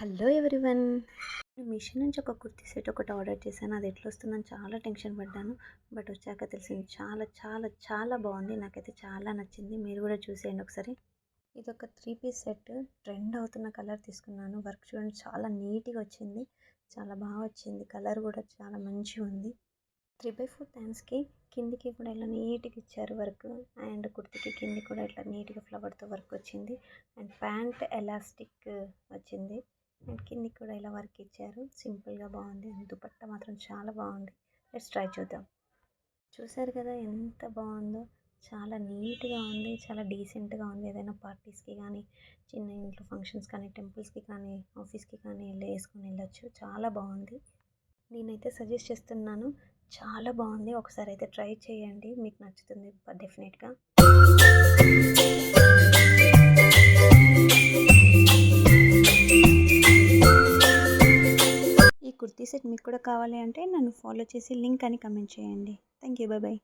Hello everyone. Meesho నుంచి ఒక kurti set ఒకటి ఆర్డర్ చేశాను. అది ఎట్లా వస్తుందని చాలా టెన్షన్ పడ్డాను. బట్ వచ్చాక తెలిసింది చాలా చాలా చాలా బాగుంది. నాకైతే చాలా నచ్చింది. మీరు కూడా చూసేయండి ఒకసారి. ఇది ఒక 3 పీస్ సెట్. ట్రెండ్ అవుతున్న కలర్ తీసుకున్నాను. వర్క్ చూడండి చాలా నీట్గా వచ్చింది. చాలా బాగా వచ్చింది. కలర్ కూడా చాలా మంచిగా ఉంది. 3/4 హ్యాండ్స్కి కిందికి కూడా ఇలా నీట్గా ఇచ్చారు వర్క్. అండ్ కుర్తికి కింది కూడా ఇట్లా నీట్గా ఫ్లవర్తో వర్క్ వచ్చింది. అండ్ ప్యాంట్ ఎలాస్టిక్ వచ్చింది. అండ్ కిందికి కూడా ఇలా వర్క్ ఇచ్చారు. సింపుల్గా బాగుంది. అండ్ దుపట్టా మాత్రం చాలా బాగుంది. లెట్స్ ట్రై చూద్దాం. చూసారు కదా ఎంత బాగుందో. చాలా నీట్గా ఉంది. చాలా డీసెంట్గా ఉంది. ఏదైనా పార్టీస్కి కానీ, చిన్న ఇంట్లో ఫంక్షన్స్ కానీ, టెంపుల్స్కి కానీ, ఆఫీస్కి కానీ వేసుకొని వెళ్ళొచ్చు. చాలా బాగుంది. నేనైతే సజెస్ట్ చేస్తున్నాను. చాలా బాగుంది. ఒకసారి అయితే ట్రై చేయండి. మీకు నచ్చుతుంది డెఫినెట్గా. ఈ కుర్తీ సెట్ మీకు కూడా కావాలి అంటే నన్ను ఫాలో చేసి లింక్ అని కమెంట్ చేయండి. Thank you. By by.